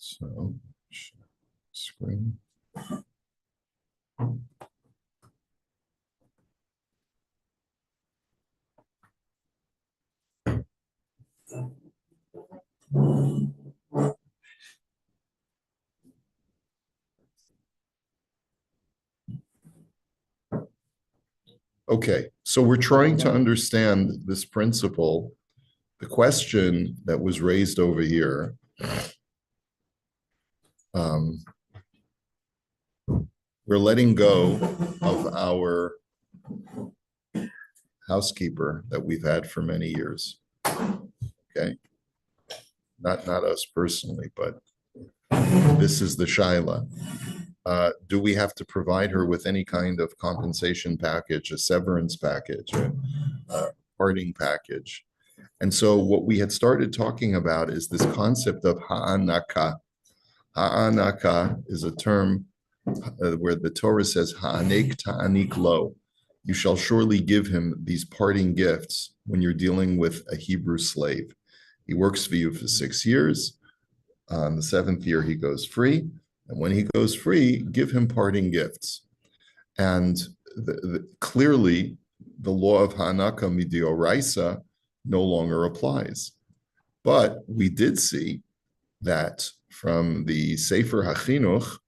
So, screen. Okay, so we're trying to understand this principle. The question that was raised over here, we're letting go of our housekeeper that we've had for many years. Okay, not us personally, but this is the shaila. Do we have to provide her with any kind of compensation package, a severance package, a parting package? And so what we had started talking about is this concept of ha'anaka. Ha'anaka is a term where the Torah says, ha'anek ta'anik lo. You shall surely give him these parting gifts when you're dealing with a Hebrew slave. He works for you for 6 years. On the 7th year, he goes free. And when he goes free, give him parting gifts. And clearly, the law of ha'anaka midioraisa no longer applies. But we did see that from the Sefer HaChinuch,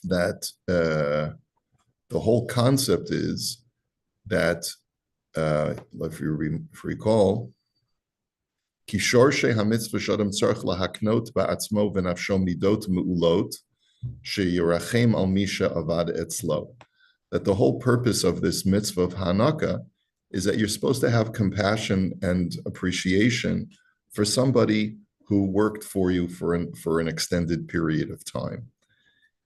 that the whole concept is that, if you recall, Kishorshe hamitzvah shodem tzarich lahaknot ba'atzmo v'nafsho midot me'ulot sheyirachem al misha avad etzlo. That the whole purpose of this mitzvah of Hanukkah is that you're supposed to have compassion and appreciation for somebody who worked for you for an extended period of time.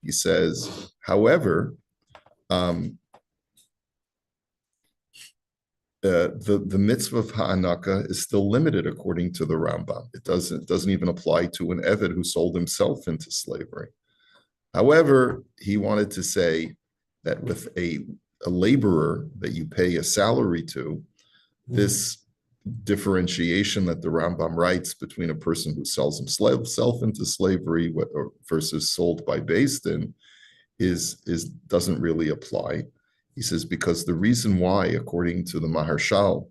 He says, however, the mitzvah of Ha'anaka is still limited according to the Rambam. It doesn't even apply to an Eved who sold himself into slavery. However, he wanted to say that with a laborer that you pay a salary to, this differentiation that the Rambam writes between a person who sells himself into slavery versus sold by Beis Din doesn't really apply. He says, because the reason why, according to the Maharshal,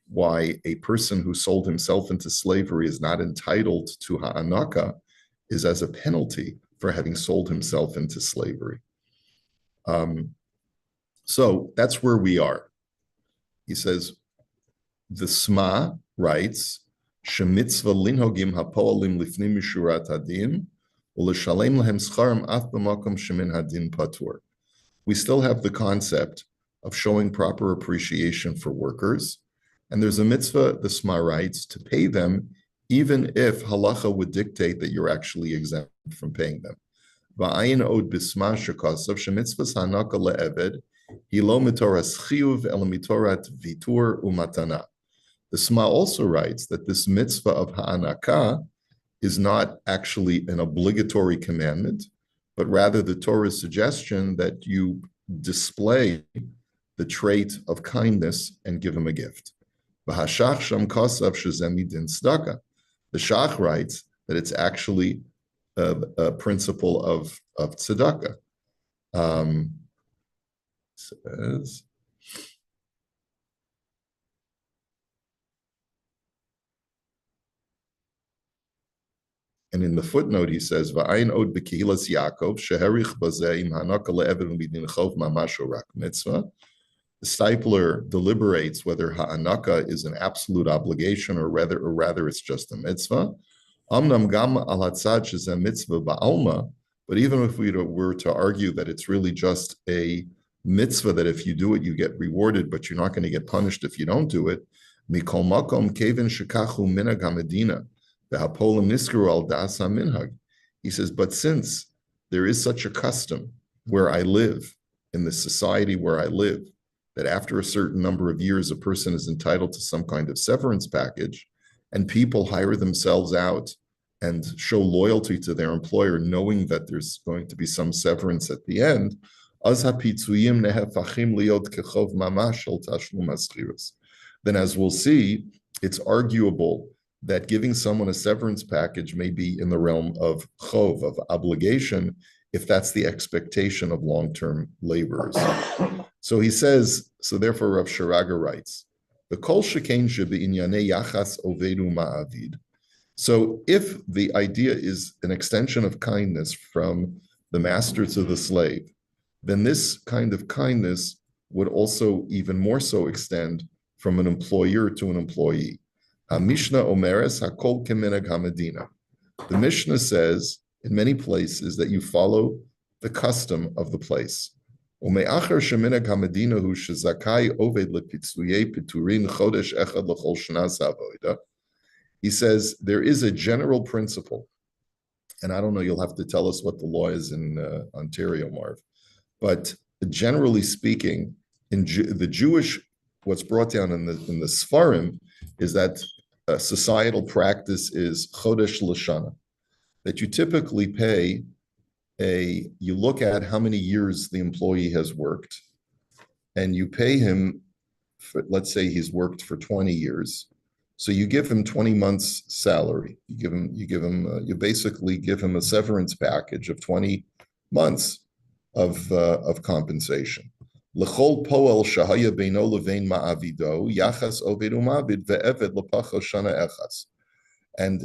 why a person who sold himself into slavery is not entitled to Ha'anaka is as a penalty for having sold himself into slavery. So that's where we are. He says, the Sma writes, Shemitzvah linhogim hapoalim lifnim mishurat hadin, u'lishalem lahem scharim af b'makom shemin hadin patur. We still have the concept of showing proper appreciation for workers, and there's a mitzvah, the Sma writes, to pay them even if halacha would dictate that you're actually exempt from paying them. Va'ayin od bisma shekasav shemitzvahs hanaka le'eved hilo mitoras chiyuv el mitorat vitur umatana. The Sma also writes that this mitzvah of ha'anaka is not actually an obligatory commandment, but rather the Torah's suggestion that you display the trait of kindness and give him a gift. The Shach writes that it's actually a principle of tzedakah. Says, and in the footnote, he says, "Va'ayin od bekihilas Yaakov sheherich bazeh im hanaka le'eved midin chov mamash rak mitzvah." The Stipler deliberates whether ha'anaka is an absolute obligation or rather it's just a mitzvah. Amnam gam al hatzad shezeh mitzvah ba'alma. But even if we were to argue that it's really just a mitzvah that if you do it you get rewarded, but you're not going to get punished if you don't do it. Mikol makom kevin shekachu minhag hamedina. He says, but since there is such a custom where I live, in the society where I live, that after a certain number of years, a person is entitled to some kind of severance package, and people hire themselves out and show loyalty to their employer, knowing that there's going to be some severance at the end, then as we'll see, it's arguable that giving someone a severance package may be in the realm of chov, of obligation, if that's the expectation of long-term laborers. So he says, so therefore Rav Sharaga writes, the kol shekain shebe'inyane yachas ovedu ma'avid. So if the idea is an extension of kindness from the master to the slave, then this kind of kindness would also even more so extend from an employer to an employee. Mishnah Omeres Hakol Keminag Hamadina. The Mishnah says in many places that you follow the custom of the place. Ume'achar sheminag hamadina hu shezakai oved lepitzuyei piturin chodesh echad lechol shana zavoida. He says there is a general principle, and I don't know, you'll have to tell us what the law is in Ontario, Marv, but generally speaking, in the Jewish, what's brought down in the Sfarim is that societal practice is chodesh l'shana, that you typically pay you look at how many years the employee has worked, and you pay him, let's say he's worked for 20 years. So you give him 20 months salary. You basically give him a severance package of 20 months of compensation. L'chol poel shahaya beino levein ma'avido yachas ovedu ma'avid ve'eved lepacho shana echas. And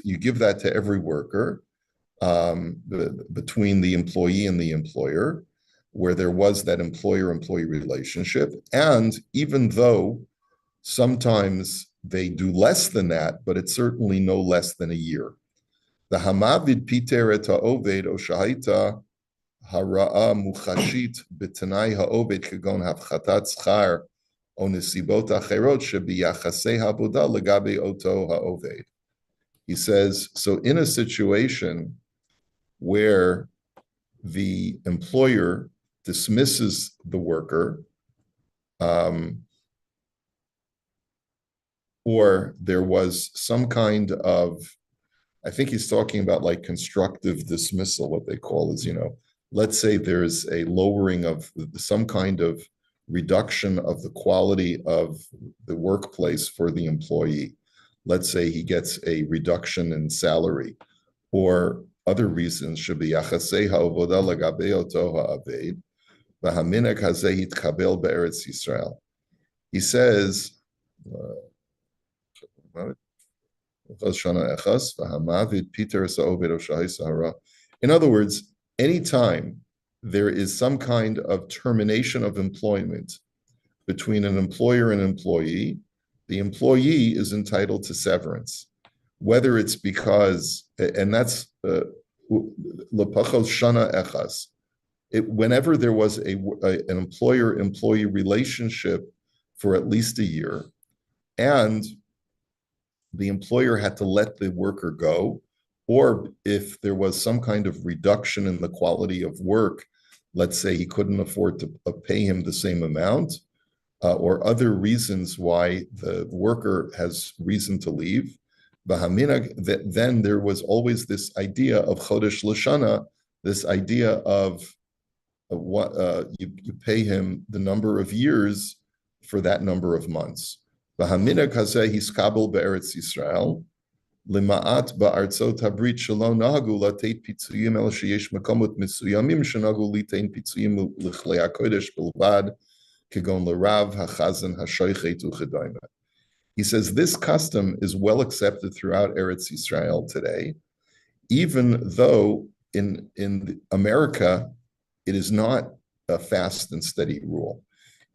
you give that to every worker between the employee and the employer, where there was that employer-employee relationship. And even though sometimes they do less than that, but it's certainly no less than a year. The hamavid piter et ha'oved o shahita hara'a muchashit b'tanai ha'oved kagon hafchatat schar o nesibot acherot shebiyachasei ha'avoda legabe oto ha'oved. He says, so in a situation where the employer dismisses the worker, or there was some kind of, I think he's talking about like constructive dismissal, what they call is, let's say there's a lowering of some kind of reduction of the quality of the workplace for the employee. Let's say he gets a reduction in salary, or other reasons should be yachasei ha'avoda legabe oto ha'aved v'haminag hazeh yitkabel be'eretz Yisrael. He says, in other words, anytime there is some kind of termination of employment between an employer and employee, the employee is entitled to severance. Whether it's because, and that's lepachos shana echas, whenever there was an employer-employee relationship for at least a year, and the employer had to let the worker go, or if there was some kind of reduction in the quality of work, let's say he couldn't afford to pay him the same amount, or other reasons why the worker has reason to leave, then there was always this idea of chodesh l'shana, this idea of what you pay him the number of years for that number of months. V'haminag hazeh hiskabel be'eretz Yisrael lima'at ba'artzot habrit shelo nahagu lateit pitzuyim el sheyesh makomot misuyamim shenahagu litein pitzuyim l'chlei hakodesh bilvad kegon l'rav hachazan hashoichet u'chedayma. He says this custom is well accepted throughout Eretz Yisrael today, even though in America it is not a fast and steady rule.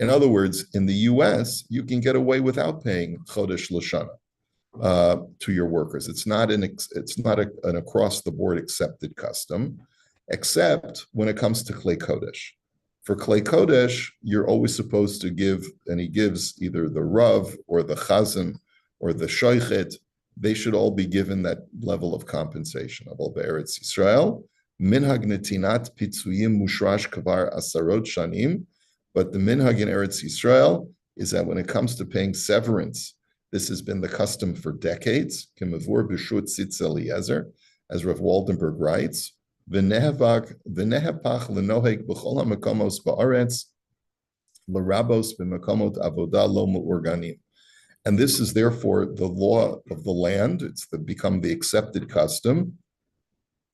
In other words, in the U.S., you can get away without paying chodesh l'shana to your workers. It's not an across the board accepted custom, except when it comes to klei kodesh. For klei kodesh, you're always supposed to give, and he gives either the rav or the chazan or the shoichet. They should all be given that level of compensation. Abol be'eretz Yisrael, minhag netinat pitzuyim mushrash kavar asarot shanim. But the minhag in Eretz Yisrael is that when it comes to paying severance, this has been the custom for decades. Kemavur b'shut tzitz Eliezer, as Rav Waldenberg writes. V'nehapach lenohek b'chol hamakomos ba'aretz l'rabos b'makomot avoda lo mu'organim. And this is therefore the law of the land. It's become the accepted custom.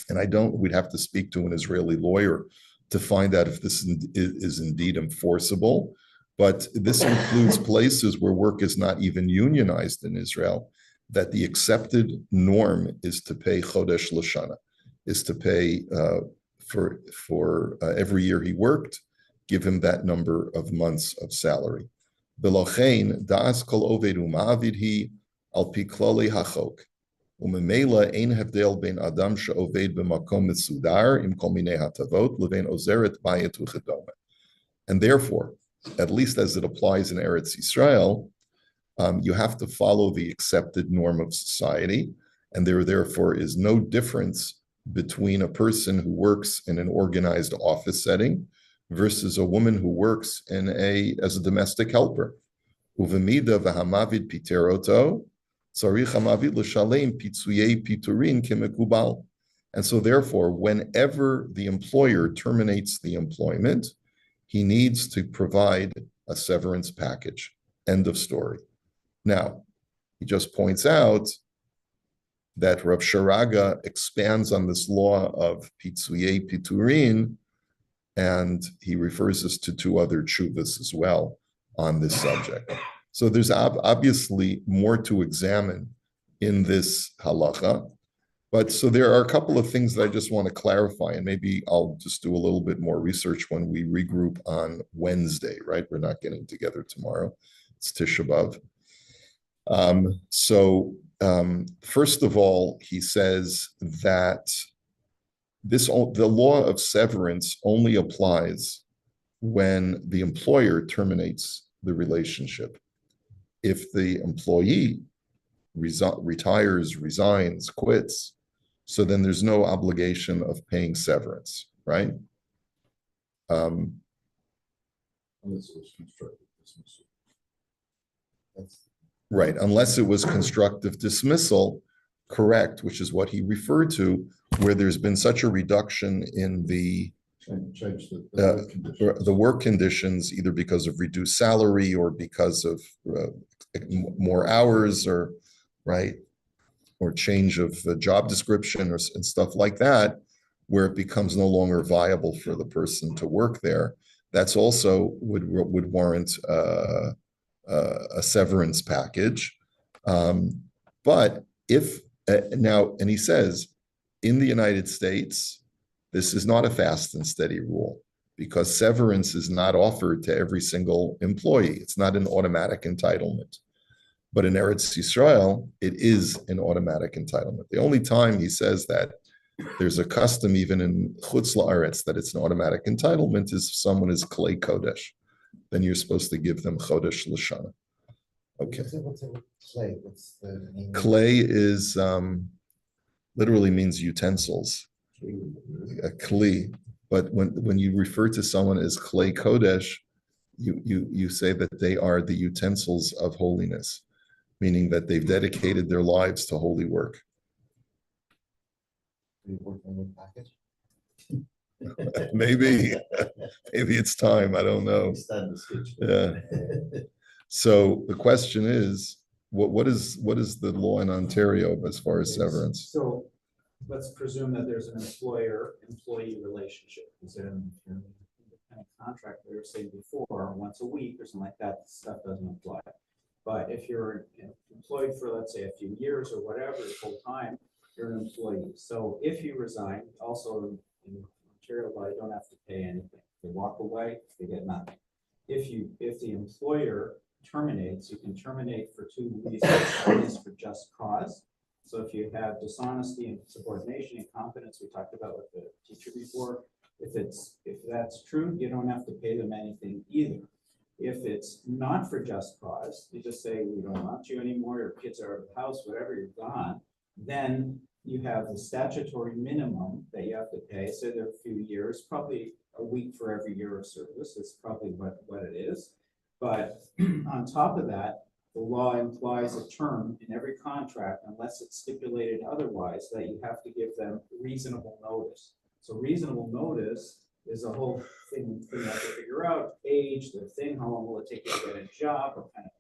And we'd have to speak to an Israeli lawyer to find out if this is indeed enforceable. But this includes places where work is not even unionized in Israel, that the accepted norm is to pay Chodesh Lashana, is to pay for every year he worked, give him that number of months of salary. Belochein da'as kol oved u'ma'avid hi al pi klali hachok. וממילא אין הבדל בין אדם שעובד במקום מסודר עם כל מיני הטבות לבין עוזרת בית וכדומה. And therefore, at least as it applies in Eretz Yisrael, you have to follow the accepted norm of society, and there therefore is no difference between a person who works in an organized office setting versus a woman who works as a domestic helper. Uvemida v'hamavid piteroto, and so therefore, whenever the employer terminates the employment, he needs to provide a severance package. End of story. Now, he just points out that Rav Sharaga expands on this law of pitsuye piturin, and he refers us to two other tshuvas as well on this subject. So there's obviously more to examine in this halacha, but so there are a couple of things that I just want to clarify, and maybe I'll just do a little bit more research when we regroup on Wednesday, right? We're not getting together tomorrow. It's Tisha B'Av. First of all, he says that the law of severance only applies when the employer terminates the relationship. If the employee retires, resigns, quits, so then there's no obligation of paying severance, right? Unless it was constructive dismissal. Right, unless it was constructive dismissal, correct, which is what he referred to, where there's been such a reduction in the work conditions, either because of reduced salary or because of more hours, or right, or change of job description and stuff like that, where it becomes no longer viable for the person to work there. That's also would warrant a severance package. But if now, and he says, in the United States, this is not a fast and steady rule, because severance is not offered to every single employee. It's not an automatic entitlement. But in Eretz Yisrael, it is an automatic entitlement. The only time he says that there's a custom, even in Chutz La'aretz, that it's an automatic entitlement is if someone is Klei Kodesh. Then you're supposed to give them Chodesh Lashana. Okay. What's clay? What's the name? Clay is literally means utensils. A kli. But when you refer to someone as Klei Kodesh, you say that they are the utensils of holiness, meaning that they've dedicated their lives to holy work. Maybe it's time. I don't know. Yeah. So the question is, what is the law in Ontario as far as severance? So let's presume that there's an employer-employee relationship. Is it in a contract we were saying before, once a week or something like that, stuff doesn't apply. But if you're employed for, let's say, a few years or whatever, full time, you're an employee. So if you resign, also in Ontario law, you don't have to pay anything. They walk away, they get nothing. If the employer terminates, you can terminate for two reasons. One is for just cause. So if you have dishonesty and subordination and incompetence, we talked about with the teacher before, if that's true, you don't have to pay them anything either. If it's not for just cause, you just say, we don't want you anymore, your kids are out of the house, whatever, you're gone, then you have the statutory minimum that you have to pay. So there are a few years, probably a week for every year of service. That's probably what it is. But on top of that, the law implies a term in every contract, unless it's stipulated otherwise, that you have to give them reasonable notice. So reasonable notice is a whole thing you have to figure out: age, the thing, how long will it take you to get a job, what kind of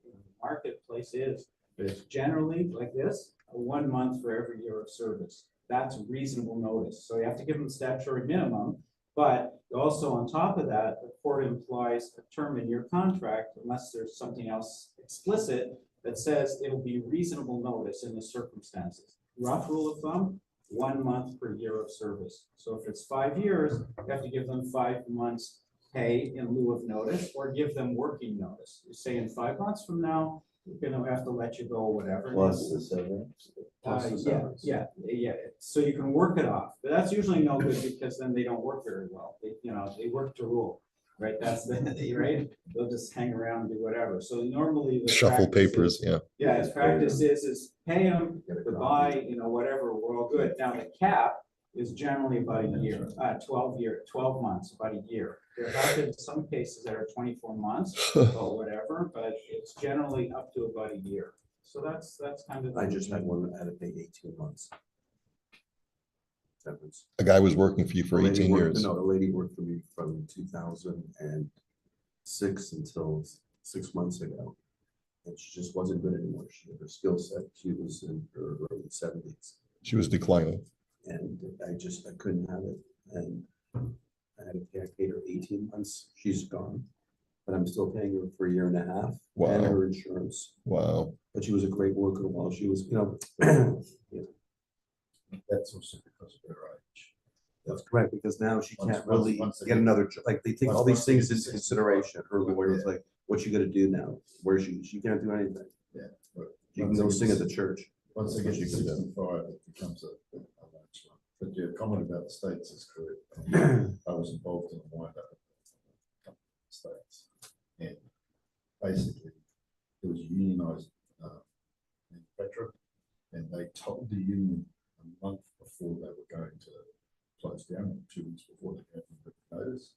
marketplace is, there's generally like this, a 1 month for every year of service. That's reasonable notice. So you have to give them statutory minimum, but also on top of that, the court implies a term in your contract, unless there's something else explicit that says it'll be reasonable notice in the circumstances. Rough rule of thumb, 1 month per year of service. So if it's 5 years, you have to give them 5 months pay in lieu of notice, or give them working notice. You say in 5 months from now, we're gonna have to let you go, whatever. Plus the severance. Yeah. So you can work it off, but that's usually no good because then they don't work very well. They work to rule, right? That's the, right? They'll just hang around and do whatever. So normally the Shuffle practice papers, is- yeah. Yeah, his practice is pay them, goodbye, whatever, we're all good. Now the cap is generally about a year, 12 months, about a year. There have been some cases that are 24 months, or whatever, but it's generally up to about a year. So that's kind of. I just had one that had to pay 18 months. Severance. A guy was working for you for The lady 18 worked- years. No, the lady worked for me from 2006 until 6 months ago. And she just wasn't good anymore. She had her skill set. She was in her early 70s. She was declining. And I couldn't have it. And I had to pay, I paid her 18 months. She's gone. But I'm still paying her for a year and a half. Wow. And her insurance. Wow. But she was a great worker while she was, That's also because of her age. That's correct, because now she Once- can't really once they get get- another, like, they take all once these they things get into 65, consideration. Her lawyer was yeah. like, what you gonna do now? She can't do anything. Yeah. But You can once go they sing get at the church. Once they get You to can do. 65, it becomes a large one. But your comment about the states is correct. I was involved in a wind-up of the states. And basically, it was a unionized manufacturer, and they told the union a month before they were going to close down, 2 weeks before they gave them the notice.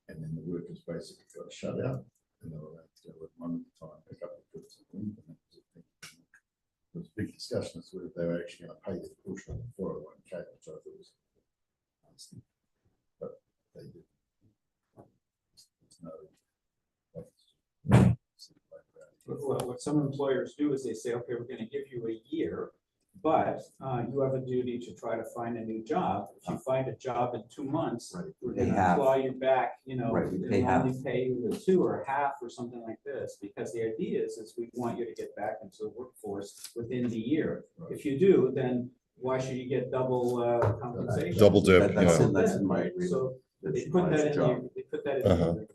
And then the workers basically got a shutout, and they were allowed to go at 1 at a time, pick up the goods and leave. And that was a thing. There was a big discussion as to whether they were actually going to pay the portion of the 401k, which I thought was nasty, but they did. There's no. What some employers do is they say, okay, we're gonna give you a year, but you have a duty to try to find a new job. If you find a job in 2 months, Right. we're Pay gonna half. fly you back, Right, we and pay half. only pay you the 2 or half or something like this, because the idea is we want you to get back into the workforce within the year. If you do, then why should you get double compensation? Double dip, That- that's yeah. in- that's in my Right, agreement. So that they she put finds that a in job. the, they put that in the Uh-huh. agreement.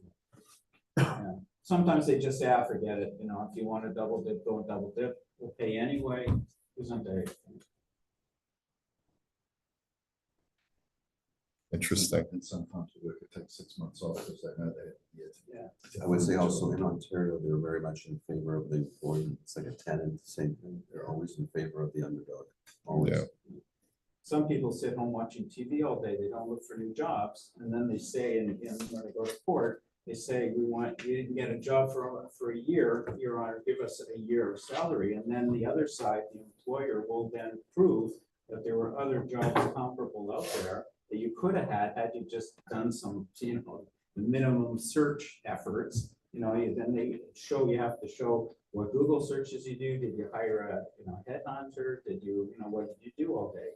Yeah. Sometimes they just say, forget it, if you want to double dip, go and double dip, we'll pay anyway, isn't there? Interesting. And sometimes the worker takes 6 months off because they know they have a year to Yeah. I would say also in Ontario, they're very much in favor of the employee. It's like a tenant, same thing. They're always in favor of the underdog. Always. Yeah. Some people sit home watching TV all day, they don't look for new jobs, and then they say, and when they go to court, they say, you didn't get a job for a year, Your Honor, give us a year of salary, and then the other side, the employer will then prove that there were other jobs comparable out there that you could have had you just done some, minimum search efforts, then they you have to show what Google searches you do, did you hire a headhunter, what did you do all day?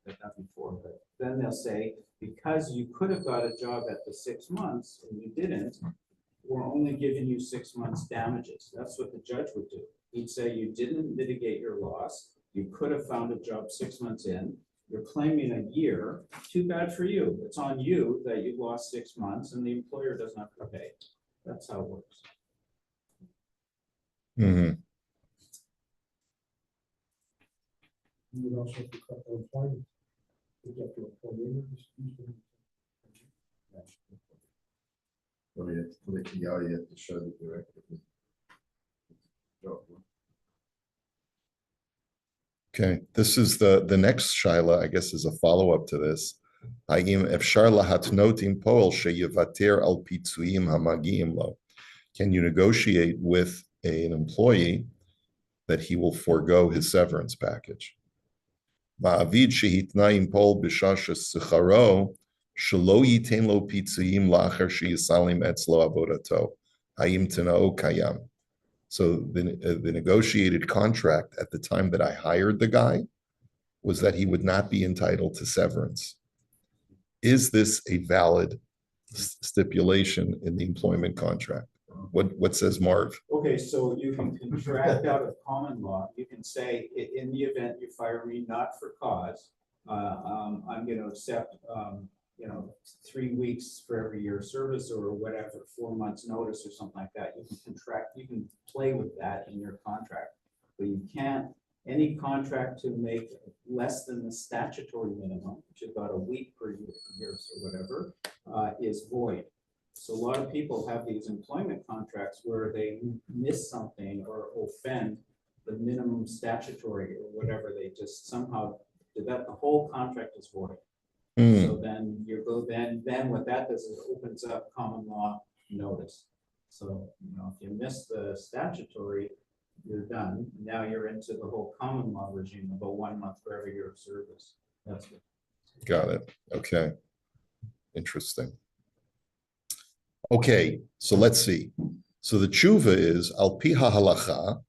That before, but then they'll say, because you could have got a job at the 6 months and you didn't, we're only giving you 6 months damages. That's what the judge would do. He'd say you didn't mitigate your loss. You could have found a job 6 months in. You're claiming a year. Too bad for you. It's on you that you lost 6 months and the employer doesn't have to pay. That's how it works. Mhm. You would also have to cut the employment. You get to a point. Well, you have to put a PO, you have to show that you're actively. Okay, this is the next shaila, I guess, is a follow-up to this. Haim efshar lahatnot im poel sheyevater al pitzuim hamagiim lo. Can you negotiate with an employee that he will forego his severance package? Ma'avid shehitna im poel b'shah shesucharo shelo yitain lo pitzuyim la'achar sheyisalim etzlo avodato. Haim tenao kayam. So the negotiated contract at the time that I hired the guy was that he would not be entitled to severance. Is this a valid stipulation in the employment contract? What says Marv? Okay, so you can contract out of common law, you can say, in the event you fire me not for cause, I'm gonna accept, 3 weeks for every year of service or whatever, 4 months notice or something like that. You can contract, you can play with that in your contract. But you can't, any contract to make less than the statutory minimum, which is about a week per year or whatever, is void. So a lot of people have these employment contracts where they miss something or offend the minimum statutory or whatever, they just somehow, the whole contract is void. So then then what that does is it opens up common law notice. So, if you miss the statutory, you're done. Now you're into the whole common law regime, about 1 month for every year of service. That's it. Got it. Okay. Interesting. Okay, so let's see. So the tshuva is al pi halacha,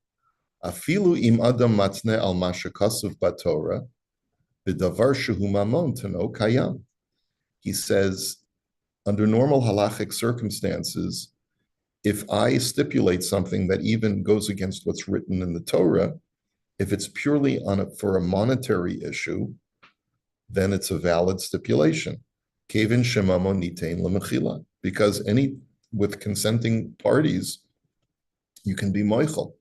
afilu im adam matne al mashakasav batorah, b'davar shehu mamon tano kayam. He says, under normal halachic circumstances, if I stipulate something that even goes against what's written in the Torah, if it's purely for a monetary issue, then it's a valid stipulation. Kevin shemamo nitain lemechila, because with consenting parties, you can be moichel,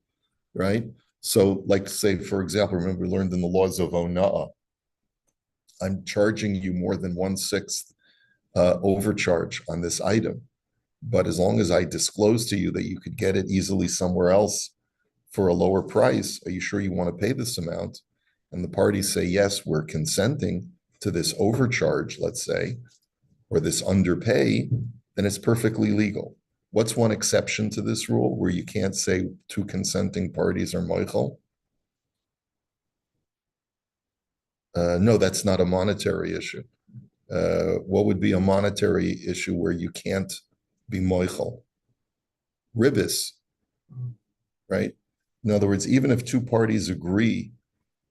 right? So, like say, for example, remember we learned in the laws of ona'ah, I'm charging you more than 1/6 overcharge on this item. But as long as I disclose to you that you could get it easily somewhere else for a lower price, are you sure you want to pay this amount? And the parties say, yes, we're consenting to this overcharge, let's say, or this underpay, then it's perfectly legal. What's one exception to this rule where you can't say two consenting parties are moichel? No, that's not a monetary issue. What would be a monetary issue where you can't be moichel? Ribis, right? In other words, even if two parties agree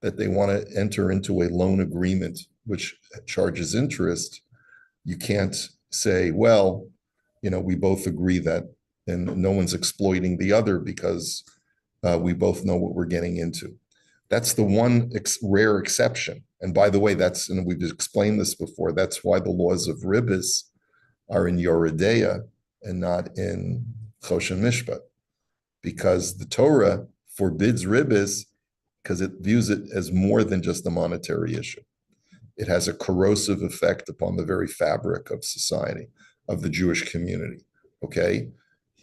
that they want to enter into a loan agreement which charges interest, you can't say, well, we both agree that, and no one's exploiting the other because we both know what we're getting into. That's the one rare exception. And by the way, and we've explained this before, that's why the laws of ribis are in Yoredeya and not in Choshen Mishpat, because the Torah forbids ribis because it views it as more than just a monetary issue. It has a corrosive effect upon the very fabric of society, of the Jewish community, okay?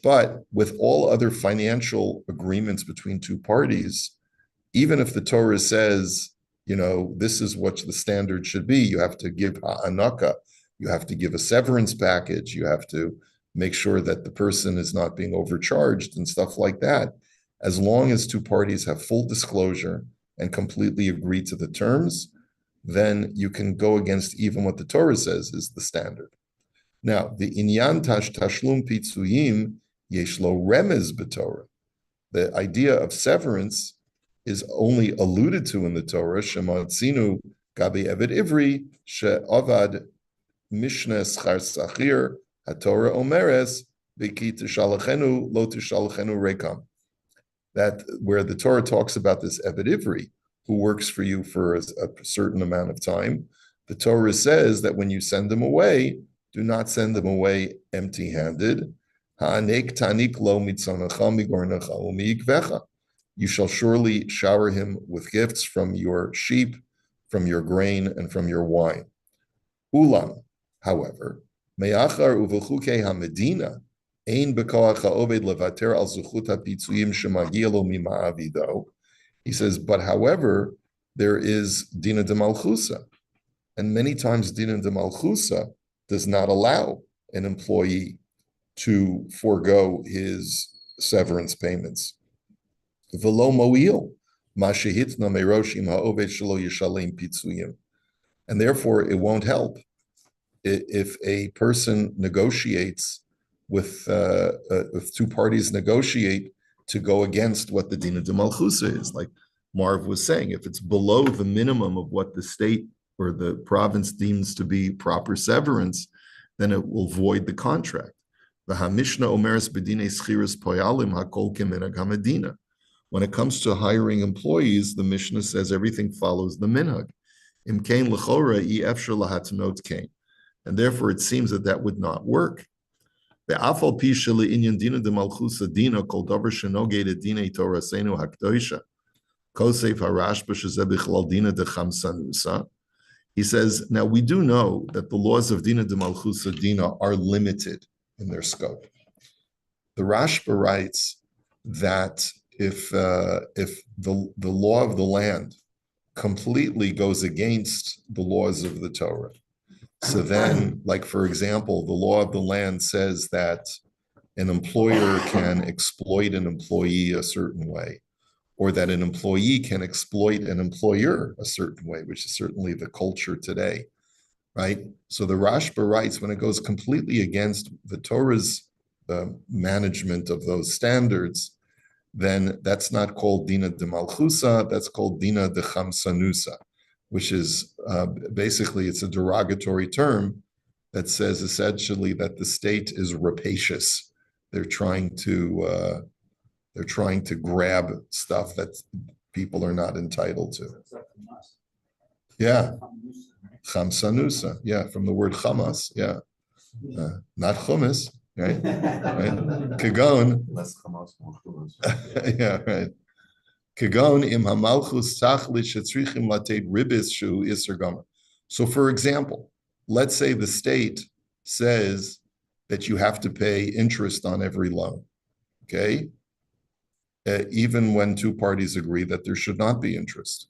But with all other financial agreements between two parties, even if the Torah says, this is what the standard should be, you have to give ha'anaka, you have to give a severance package, you have to make sure that the person is not being overcharged and stuff like that. As long as two parties have full disclosure and completely agree to the terms, then you can go against even what the Torah says is the standard. Now, the inyan tashlum pitzuyim yeshlo remez b'Torah. The idea of severance is only alluded to in the Torah. Shematzinu gabi eved ivri she'avad mishne schar sachir haTorah omeres v'ki tishalachenu lo tishalachenu rekam. That where the Torah talks about this eved ivri who works for you for a certain amount of time, the Torah says that when you send them away, do not send them away empty-handed. You shall surely shower him with gifts from your sheep, from your grain, and from your wine. Ulam, however, me'achar uvechuke hamedina ein bekoach ha'oved levater al zuchut ha'pitzuyim shemagia lo mima'avido. He says, but however, there is dina de malchusa, and many times dina de malchusa does not allow an employee to forego his severance payments. V'lo mo'il ma shehitna merosh im ha'oved shelo yishalem pitzuyim. And therefore, it won't help if a person negotiates if two parties negotiate to go against what the Dina de Malchusa is. Like Marv was saying, if it's below the minimum of what the state or the province deems to be proper severance, then it will void the contract. The Hamishna Omeres Bedine Schiris Poyalim Hakol Keminag Hamadina. When it comes to hiring employees, the Mishnah says everything follows the minhag. Imkain lechora I efshar lahatnot kain. And therefore it seems that that would not work. Ve'afal pi sheli inyan dina de malchusa dina kol davar shenoge de dina torasenu hakdoisha. Kosef harashba shezeh bichlal dina de chamsanusa. He says, now we do know that the laws of dina de malchusa dina are limited in their scope. The Rashba writes that if the law of the land completely goes against the laws of the Torah, so then, like for example, the law of the land says that an employer can exploit an employee a certain way, or that an employee can exploit an employer a certain way, which is certainly the culture today, right? So the Rashba writes, when it goes completely against the Torah's management of those standards, then that's not called Dina de Malchusa, that's called Dina de Chamsanusa, which is basically, it's a derogatory term that says essentially that the state is rapacious. They're trying to grab stuff that people are not entitled to. Yeah, Chamsanusa, yeah, from the word chamas, yeah. Not chumas, right? Kagon. Less Hamas, more Hamas. Yeah, right. Kagon im hamalchus tachlit shetzrichim latet ribis shu iser gomer. So, for example, let's say the state says that you have to pay interest on every loan, okay? Even when two parties agree that there should not be interest.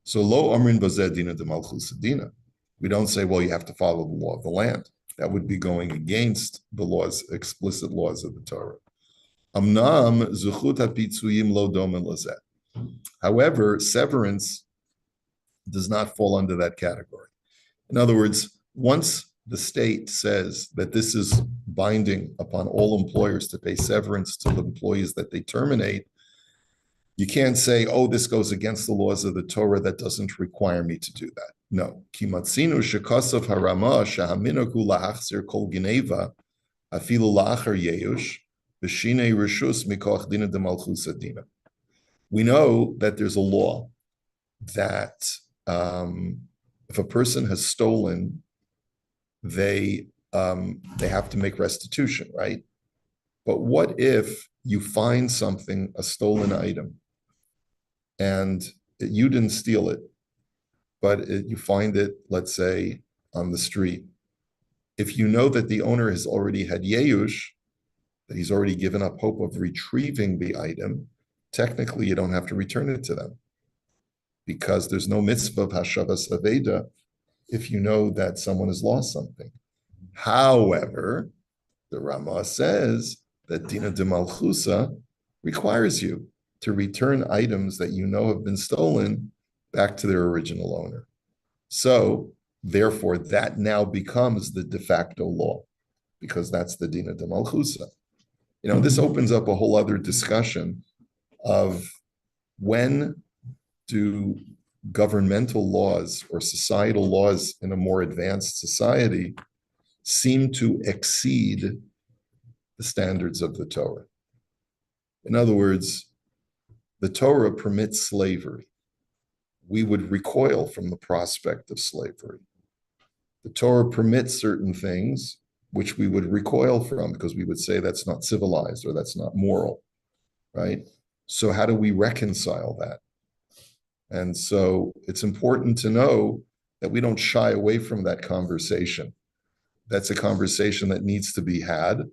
So, lo amrin bazeh dina de malchus dina. We don't say, well, you have to follow the law of the land. That would be going against the laws, explicit laws of the Torah. Amnam zuchut hapitzuyim lo domen lazeh. However, severance does not fall under that category. In other words, once the state says that this is binding upon all employers to pay severance to the employees that they terminate, you can't say, oh, this goes against the laws of the Torah, that doesn't require me to do that. No. Kimatzinu shekasov harama shahaminaku lahachzir kol geneva afilu la'achar yeyush b'shinei rishus mikoach dina de malchus adina. We know that there's a law that if a person has stolen, they have to make restitution, right? But what if you find something, a stolen item, and you didn't steal it, but you find it, let's say, on the street? If you know that the owner has already had yeyush, that he's already given up hope of retrieving the item, technically you don't have to return it to them, because there's no mitzvah of hashavas aveda if you know that someone has lost something. However, the Rama says that Dina de Malchusa requires you to return items that you know have been stolen back to their original owner. So, therefore, that now becomes the de facto law, because that's the Dina de Malchusa. You know, this opens up a whole other discussion of when do governmental laws or societal laws in a more advanced society seem to exceed the standards of the Torah. In other words, the Torah permits slavery. We would recoil from the prospect of slavery. The Torah permits certain things which we would recoil from because we would say that's not civilized or that's not moral, right? So how do we reconcile that? And so it's important to know that we don't shy away from that conversation. That's a conversation that needs to be had.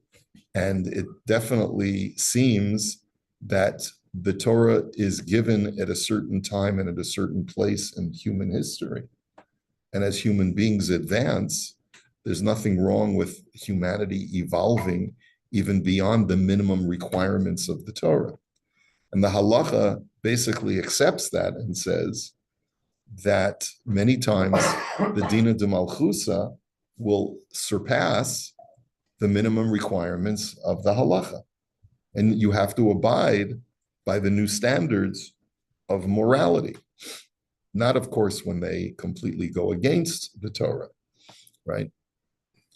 And it definitely seems that the Torah is given at a certain time and at a certain place in human history. And as human beings advance, there's nothing wrong with humanity evolving even beyond the minimum requirements of the Torah. And the halacha basically accepts that and says that many times the Dina de Malchusa will surpass the minimum requirements of the halacha. And you have to abide by the new standards of morality. Not, of course, when they completely go against the Torah, right?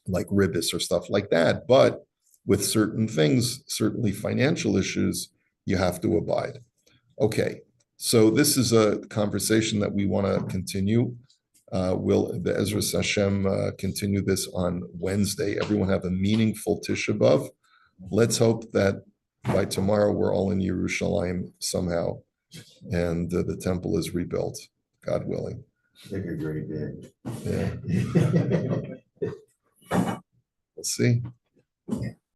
Like ribbis or stuff like that. But with certain things, certainly financial issues, you have to abide. Okay, so this is a conversation that we want to continue. We'll, Be'ezras Hashem, continue this on Wednesday. Everyone have a meaningful Tisha B'Av. Let's hope that by tomorrow we're all in Yerushalayim somehow, and the temple is rebuilt, God willing. Take a great day. Yeah, we'll see.